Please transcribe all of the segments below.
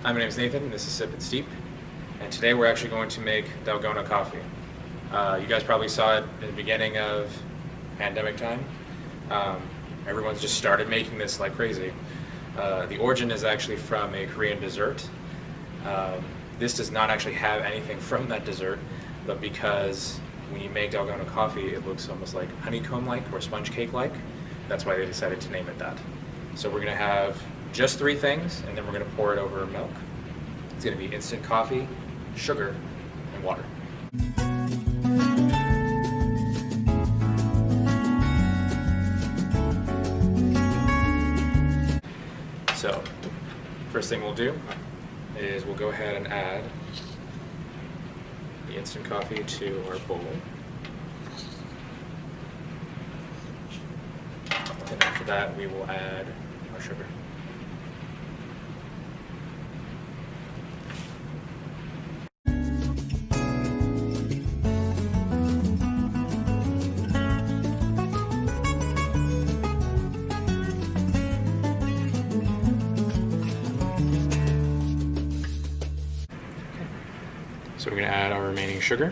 Hi, my name is Nathan, and this is Sip and Steep, and today we're actually going to make Dalgona coffee. You guys probably saw it in the beginning of pandemic time. Everyone's just started making this like crazy. The origin is actually from a Korean dessert. This does not actually have anything from that dessert, but because when you make Dalgona coffee, it looks almost like honeycomb-like or sponge cake-like. That's why they decided to name it that. So we're going to have just 3 things, and then we're going to pour it over milk. It's going to be instant coffee, sugar, and water. So, first thing we'll do is we'll go ahead and add the instant coffee to our bowl. And after that, we will add our sugar. So we're going to add our remaining sugar.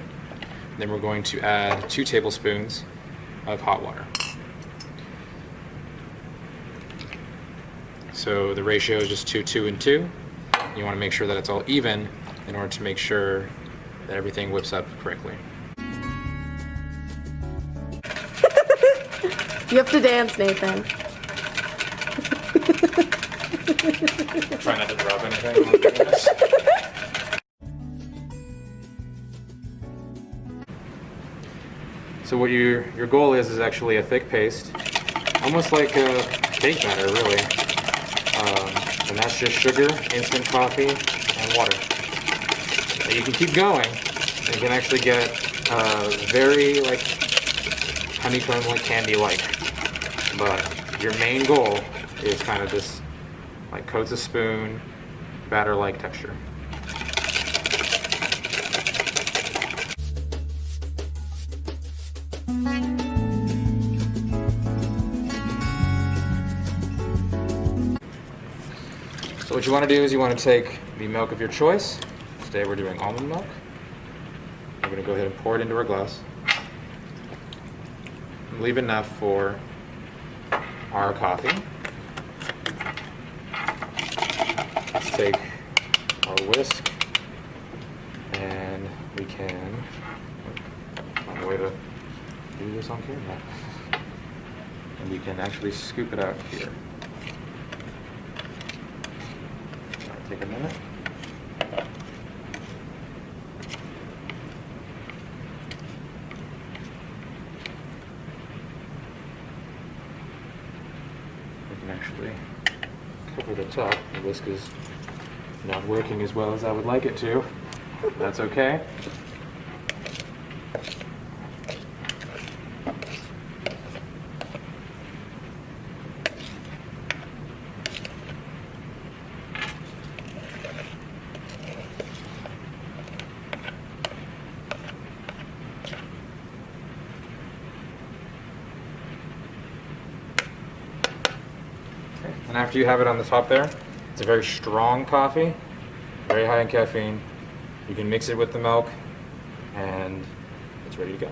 Then we're going to add 2 tablespoons of hot water. So the ratio is just 2, 2, and 2. You want to make sure that it's all even in order to make sure that everything whips up correctly. You have to dance, Nathan. Try not to drop anything while I'm doing this. So what your goal is actually a thick paste, almost like a cake batter, really. And that's just sugar, instant coffee, and water. Now you can keep going, and you can actually get very like honeycomb, like candy-like. But your main goal is kind of this like coats a spoon, batter-like texture. So what you want to do is you want to take the milk of your choice. Today we're doing almond milk. We're going to go ahead and pour it into our glass. Leave enough for our coffee. Let's take our whisk and we can find a way to do this on camera. And we can actually scoop it out here. Take a minute. We can actually cover the top. The whisk is not working as well as I would like it to. That's okay. And after you have it on the top there, it's a very strong coffee, very high in caffeine. You can mix it with the milk, and it's ready to go.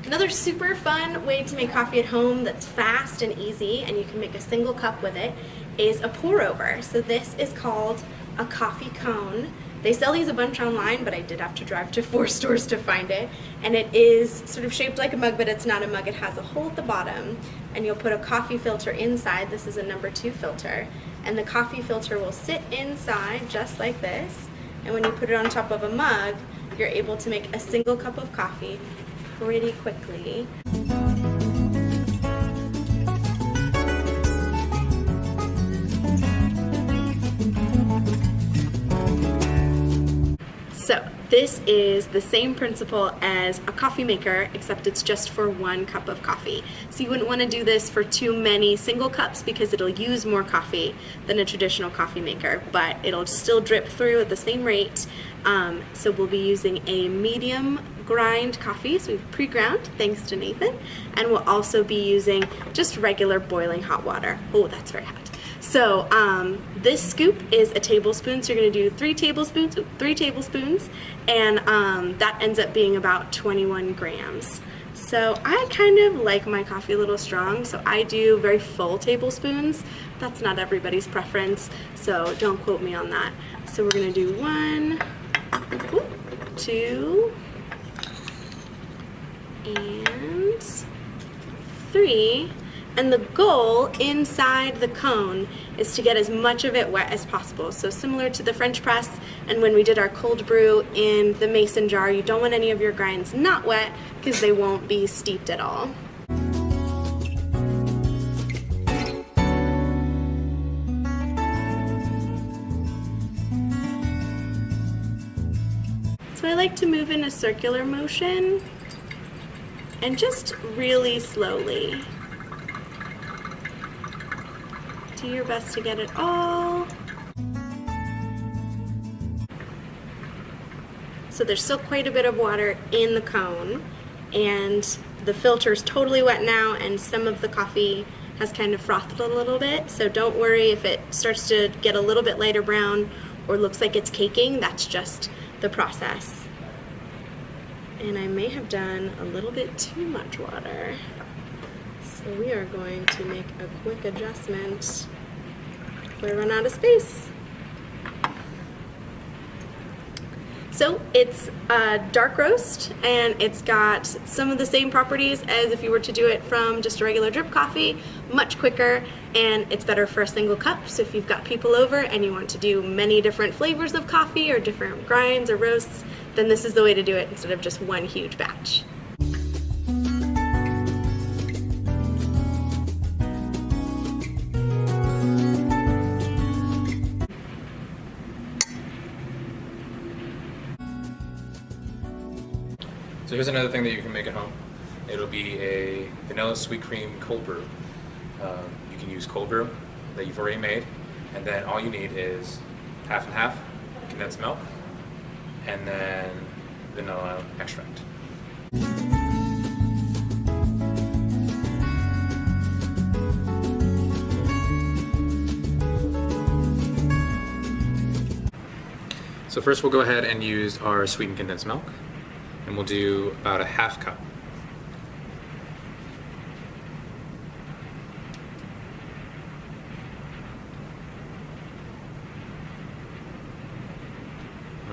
Another super fun way to make coffee at home that's fast and easy, and you can make a single cup with it, is a pour over. So this is called a coffee cone. They sell these a bunch online, but I did have to drive to 4 stores to find it. And it is sort of shaped like a mug, but it's not a mug. It has a hole at the bottom, and you'll put a coffee filter inside. This is a number 2 filter. And the coffee filter will sit inside just like this. And when you put it on top of a mug, you're able to make a single cup of coffee pretty quickly. So This is the same principle as a coffee maker, except it's just for 1 cup of coffee. So you wouldn't want to do this for too many single cups because it'll use more coffee than a traditional coffee maker, but it'll still drip through at the same rate. So we'll be using a medium grind coffee, so we've pre-ground, thanks to Nathan, and we'll also be using just regular boiling hot water. Oh, that's very hot. So this scoop is a tablespoon, so you're going to do 3 tablespoons, and that ends up being about 21 grams. So I kind of like my coffee a little strong, so I do very full tablespoons. That's not everybody's preference, so don't quote me on that. So we're going to do 1, 2, and 3. And the goal inside the cone is to get as much of it wet as possible. So similar to the French press and when we did our cold brew in the mason jar, you don't want any of your grinds not wet because they won't be steeped at all. So I like to move in a circular motion and just really slowly. Do your best to get it all. So there's still quite a bit of water in the cone, and the filter is totally wet now, and some of the coffee has kind of frothed a little bit, so don't worry if it starts to get a little bit lighter brown or looks like it's caking. That's just the process. And I may have done a little bit too much water. So we are going to make a quick adjustment before we run out of space. So it's a dark roast, and it's got some of the same properties as if you were to do it from just a regular drip coffee, much quicker, and it's better for a single cup. So if you've got people over and you want to do many different flavors of coffee or different grinds or roasts, then this is the way to do it instead of just one huge batch. So here's another thing that you can make at home. It'll be a vanilla sweet cream cold brew. You can use cold brew that you've already made, and then all you need is half and half condensed milk, and then vanilla extract. So first we'll go ahead and use our sweetened condensed milk, and we'll do about a half cup.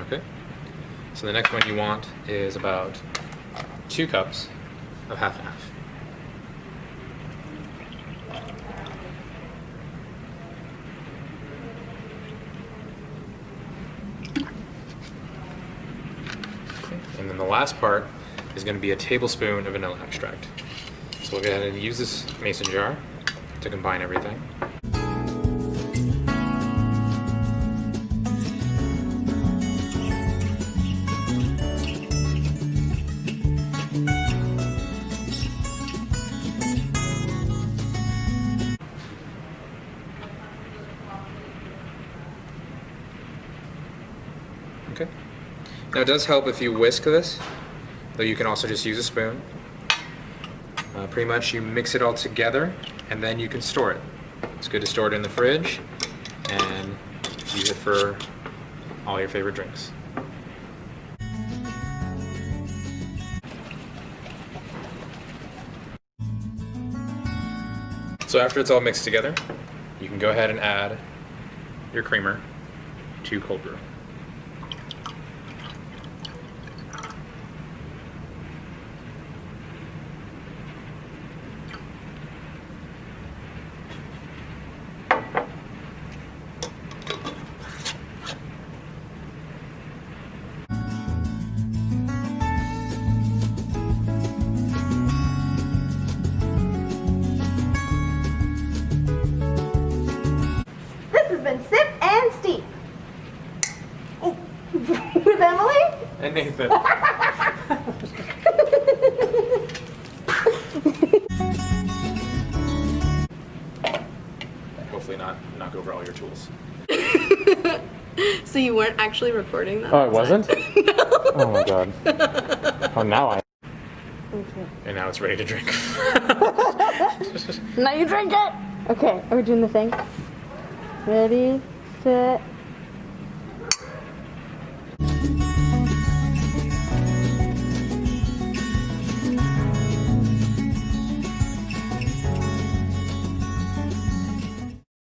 Okay. So the next one you want is about 2 cups of half and half. And then the last part is going to be a tablespoon of vanilla extract. So we'll go ahead and use this mason jar to combine everything. Okay. Now it does help if you whisk this, though you can also just use a spoon. Pretty much you mix it all together and then you can store it. It's good to store it in the fridge and use it for all your favorite drinks. So after it's all mixed together, you can go ahead and add your creamer to cold brew. This has been Sip and Steep. and Nathan. Hopefully not knock over all your tools. So you weren't actually recording that? Oh, it wasn't? No. Oh my god. Oh, now I. Okay. And now it's ready to drink. Now you drink it! Okay, are we doing the thing? Ready, set,